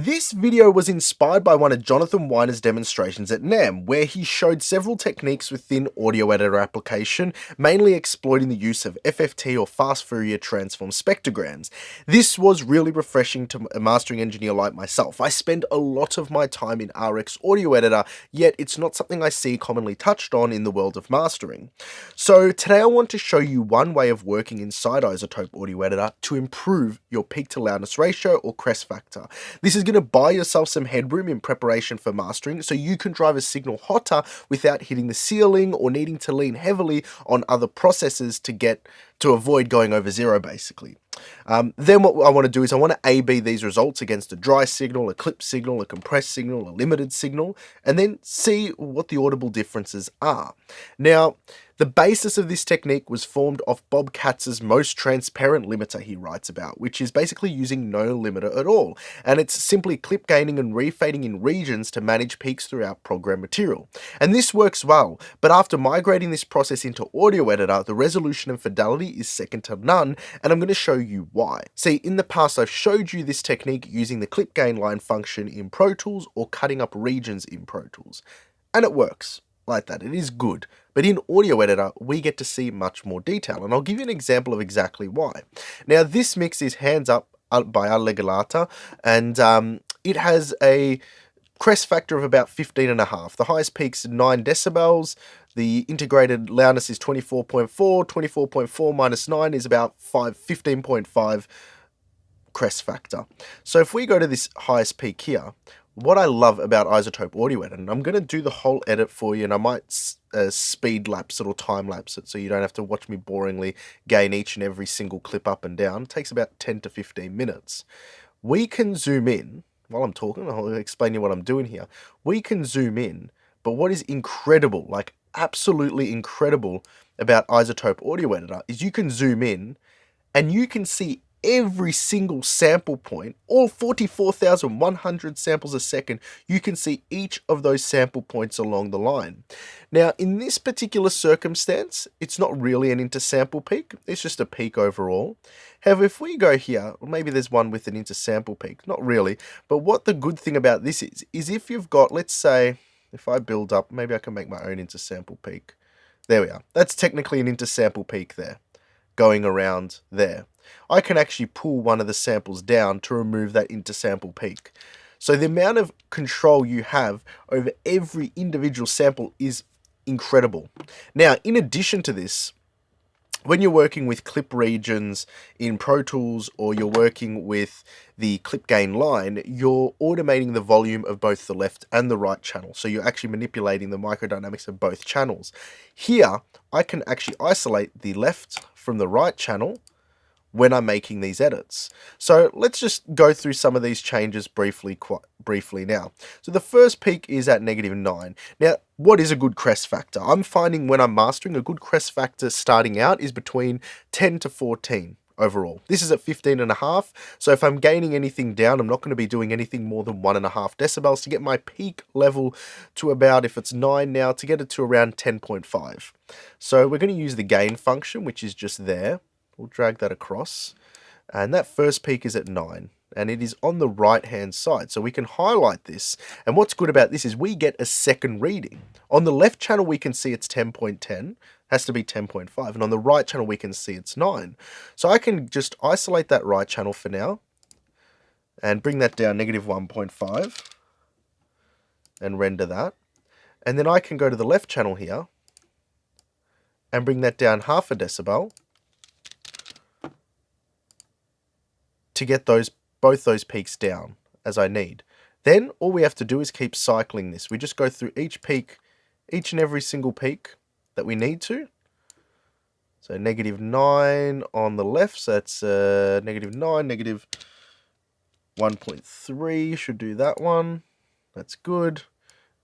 This video was inspired by one of Jonathan Weiner's demonstrations at NAMM, where he showed several techniques within audio editor application, mainly exploiting the use of FFT or fast Fourier transform spectrograms. This was really refreshing to a mastering engineer like myself. I spend a lot of my time in RX Audio Editor, yet it's not something I see commonly touched on in the world of mastering. So today I want to show you one way of working inside iZotope Audio Editor to improve your peak to loudness ratio or crest factor. This is going to buy yourself some headroom in preparation for mastering so you can drive a signal hotter without hitting the ceiling or needing to lean heavily on other processes to avoid going over zero basically. Then what I want to do is I want to A/B these results against a dry signal, a clip signal, a compressed signal, a limited signal, and then see what the audible differences are. Now, the basis of this technique was formed off Bob Katz's most transparent limiter he writes about, which is basically using no limiter at all, and it's simply clip gaining and refading in regions to manage peaks throughout program material. And this works well, but after migrating this process into Audio Editor, the resolution and fidelity is second to none, and I'm going to show you why. See, in the past I've showed you this technique using the clip gain line function in Pro Tools or cutting up regions in Pro Tools, and it works like that. It is good. But in Audio Editor, we get to see much more detail, and I'll give you an example of exactly why. Now, this mix is Hands Up by Allegolata, and it has a crest factor of about 15.5. The highest peak's 9 decibels. The integrated loudness is 24.4. 24.4 minus 9 is about 15.5 crest factor. So if we go to this highest peak here, what I love about iZotope Audio Editor, and I'm going to do the whole edit for you, and I might speed lapse it or time lapse it so you don't have to watch me boringly gain each and every single clip up and down. It takes about 10 to 15 minutes. We can zoom in. While I'm talking, I'll explain you what I'm doing here. We can zoom in, but what is incredible, like absolutely incredible about iZotope Audio Editor is you can zoom in and you can see every single sample point, all 44,100 samples a second, you can see each of those sample points along the line. Now, in this particular circumstance, it's not really an intersample peak, it's just a peak overall. However, if we go here, or maybe there's one with an intersample peak, not really, but what the good thing about this is if you've got, let's say, if I build up, maybe I can make my own intersample peak. There we are. That's technically an intersample peak there, going around there. I can actually pull one of the samples down to remove that intersample peak. So the amount of control you have over every individual sample is incredible. Now, in addition to this, when you're working with clip regions in Pro Tools or you're working with the clip gain line, you're automating the volume of both the left and the right channel. So you're actually manipulating the microdynamics of both channels. Here, I can actually isolate the left from the right channel when I'm making these edits. So let's just go through some of these changes briefly now. So the first peak is at -9. Now, what is a good crest factor? I'm finding when I'm mastering, a good crest factor starting out is between 10 to 14 overall. This is at 15.5, so if I'm gaining anything down, I'm not going to be doing anything more than 1.5 decibels to get my peak level to about, if it's 9 now, to get it to around 10.5. So we're going to use the gain function, which is just there. We'll drag that across, and that first peak is at 9, and it is on the right hand side, so we can highlight this. And what's good about this is we get a second reading. On the left channel we can see it's 10.10, has to be 10.5, and on the right channel we can see it's 9. So I can just isolate that right channel for now and bring that down -1.5 and render that, and then I can go to the left channel here and bring that down 0.5 decibel to get both those peaks down as I need. Then all we have to do is keep cycling this. We just go through each peak, each and every single peak that we need to. So -9 on the left, so that's -9, -1.3 should do that one. That's good.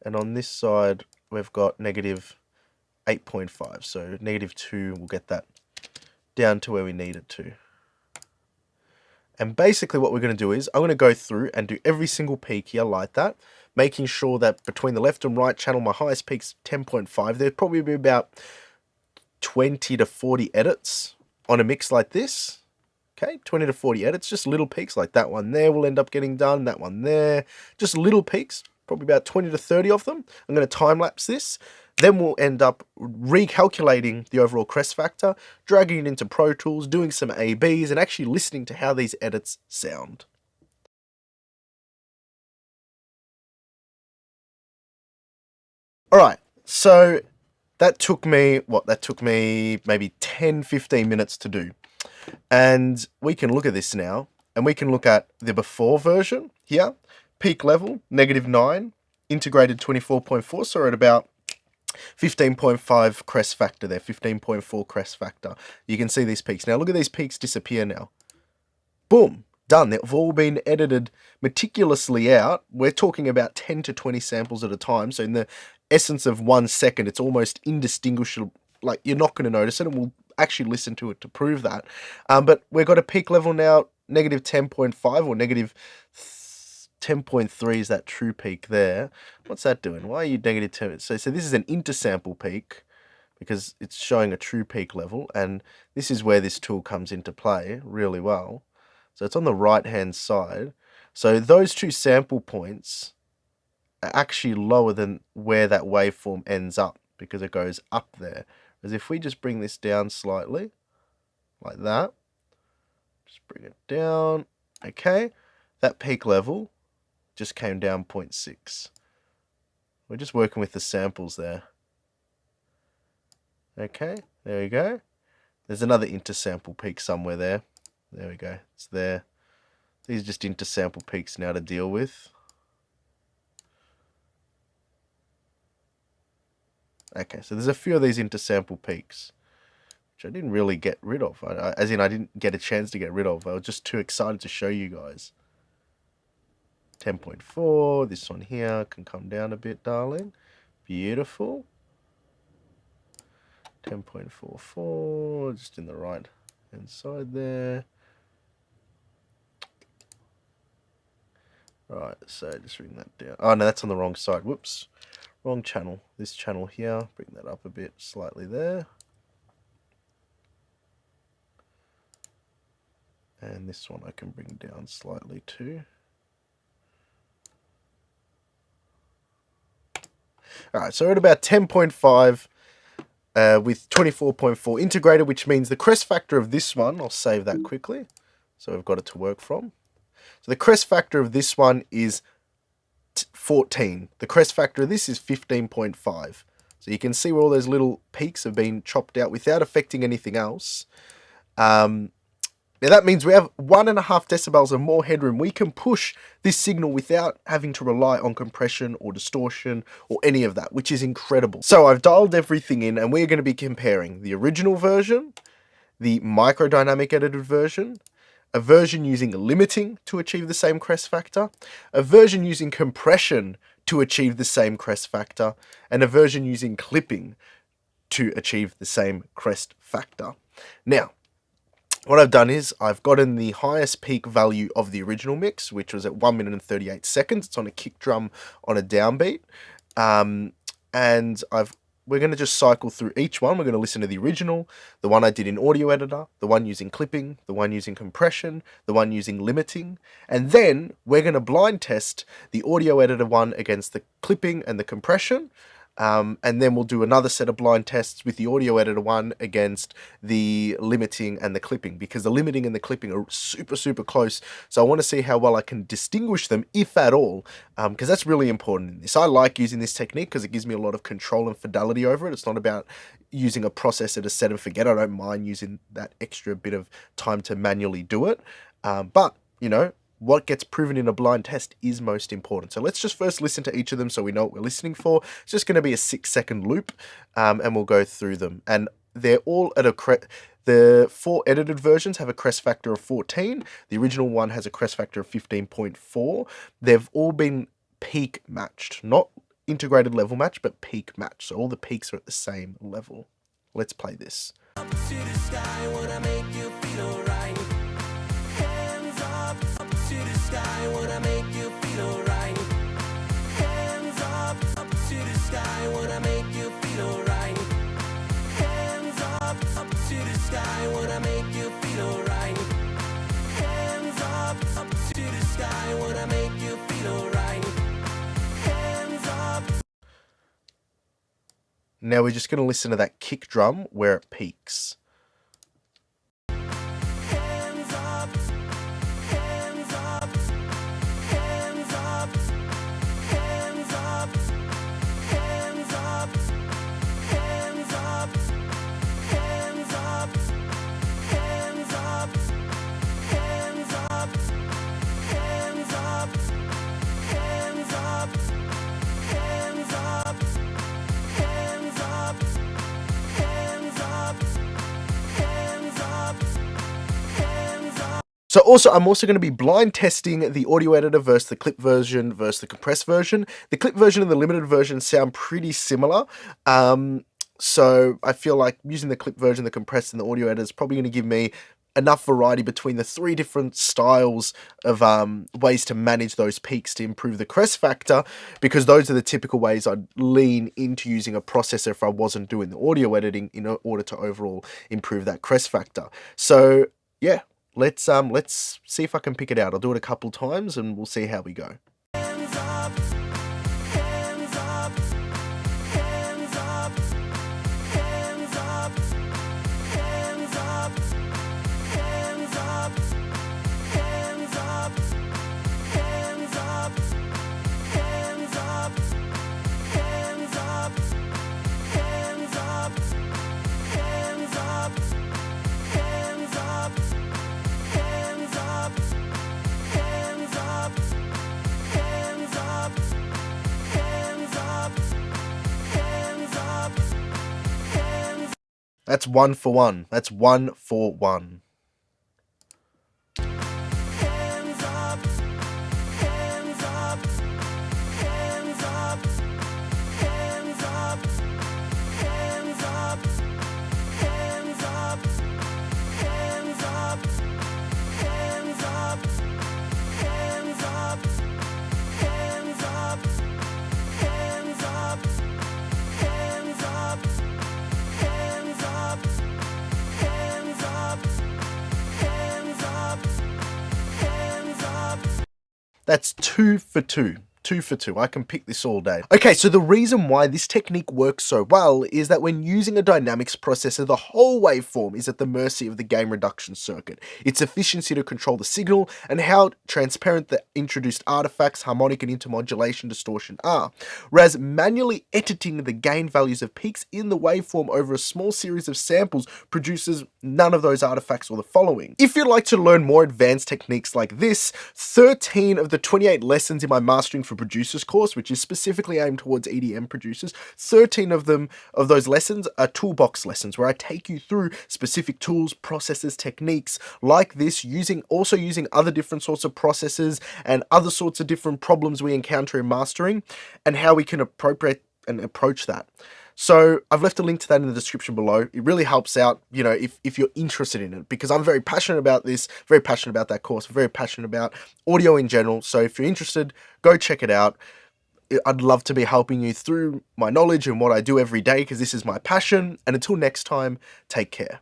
And on this side, we've got -8.5, so -2 will get that down to where we need it to. And basically what we're going to do is I'm going to go through and do every single peak here like that, making sure that between the left and right channel, my highest peak's 10.5. There'd probably be about 20 to 40 edits on a mix like this. Okay, 20 to 40 edits, just little peaks like that one there will end up getting done, that one there, just little peaks, probably about 20 to 30 of them. I'm going to time lapse this. Then we'll end up recalculating the overall crest factor, dragging it into Pro Tools, doing some A/Bs, and actually listening to how these edits sound. Alright, so that took me maybe 10-15 minutes to do. And we can look at this now, and we can look at the before version here, peak level, -9, integrated 24.4, so we're at about 15.5 crest factor there, 15.4 crest factor. You can see these peaks. Now look at these peaks disappear now. Boom, done. They've all been edited meticulously out. We're talking about 10 to 20 samples at a time, so in the essence of 1 second, it's almost indistinguishable. Like, you're not going to notice it, and we'll actually listen to it to prove that. But we've got a peak level now, -10.5 or -10.3 is that true peak there. What's that doing? Why are you -10? So this is an intersample peak because it's showing a true peak level, and this is where this tool comes into play really well. So it's on the right-hand side. So those two sample points are actually lower than where that waveform ends up because it goes up there. As if we just bring this down slightly, like that, just bring it down, okay, that peak level just came down 0.6. We're just working with the samples there. Okay, there we go. There's another intersample peak somewhere there. There we go, it's there. These are just intersample peaks now to deal with. Okay, so there's a few of these intersample peaks, which I didn't really get rid of. As in, I didn't get a chance to get rid of. I was just too excited to show you guys. 10.4, this one here can come down a bit, darling. Beautiful. 10.44, just in the right hand side there. Right, so just bring that down. Oh no, that's on the wrong side. Whoops. Wrong channel. This channel here, bring that up a bit slightly there. And this one I can bring down slightly too. Alright, so we're at about 10.5 with 24.4 integrated, which means the crest factor of this one, I'll save that quickly, so we've got it to work from. So the crest factor of this one is 14. The crest factor of this is 15.5. So you can see where all those little peaks have been chopped out without affecting anything else. Now that means we have 1.5 decibels or more headroom. We can push this signal without having to rely on compression or distortion or any of that, which is incredible. So I've dialed everything in, and we're going to be comparing the original version, the microdynamic edited version, a version using limiting to achieve the same crest factor, a version using compression to achieve the same crest factor, and a version using clipping to achieve the same crest factor. Now, what I've done is I've gotten the highest peak value of the original mix, which was at 1 minute and 38 seconds. It's on a kick drum on a downbeat. We're going to just cycle through each one. We're going to listen to the original, the one I did in Audio Editor, the one using clipping, the one using compression, the one using limiting, and then we're going to blind test the Audio Editor one against the clipping and the compression, and then we'll do another set of blind tests with the Audio Editor one against the limiting and the clipping, because the limiting and the clipping are super, super close. So I want to see how well I can distinguish them, if at all, because that's really important in this. I like using this technique because it gives me a lot of control and fidelity over it. It's not about using a processor to set and forget. I don't mind using that extra bit of time to manually do it. But, you know, what gets proven in a blind test is most important. So let's just first listen to each of them so we know what we're listening for. It's just going to be a 6-second loop, and we'll go through them. And they're all at the 4 edited versions have a crest factor of 14. The original one has a crest factor of 15.4. They've all been peak matched, not integrated level match, but peak matched. So all the peaks are at the same level. Let's play this. Up to the sky, wanna make you feel alright. Hands up to the sky, wanna make you feel alright. Hands up to the sky, wanna make you feel alright. Hands up to the sky, wanna make you feel alright. Now we're just going to listen to that kick drum where it peaks. So also, I'm also going to be blind testing the audio editor versus the clip version versus the compressed version. The clip version and the limited version sound pretty similar. So I feel like using the clip version, the compressed, and the audio editor is probably going to give me enough variety between the 3 different styles of ways to manage those peaks to improve the crest factor, because those are the typical ways I'd lean into using a processor if I wasn't doing the audio editing in order to overall improve that crest factor. So yeah. Let's see if I can pick it out. I'll do it a couple times and we'll see how we go. That's 1 for 1. That's 1 for 1. That's 2 for 2. 2 for 2. I can pick this all day. Okay, so the reason why this technique works so well is that when using a dynamics processor, the whole waveform is at the mercy of the gain reduction circuit. Its efficiency to control the signal and how transparent the introduced artifacts, harmonic and intermodulation distortion are. Whereas manually editing the gain values of peaks in the waveform over a small series of samples produces none of those artifacts or the following. If you'd like to learn more advanced techniques like this, 13 of the 28 lessons in my Mastering for Producers course, which is specifically aimed towards EDM producers, 13 of those lessons are toolbox lessons where I take you through specific tools, processes, techniques like this, using other different sorts of processes and other sorts of different problems we encounter in mastering and how we can appropriate and approach that. So I've left a link to that in the description below. It really helps out, if you're interested in it, because I'm very passionate about this, very passionate about that course, very passionate about audio in general. So if you're interested, go check it out. I'd love to be helping you through my knowledge and what I do every day, because this is my passion. And until next time, take care.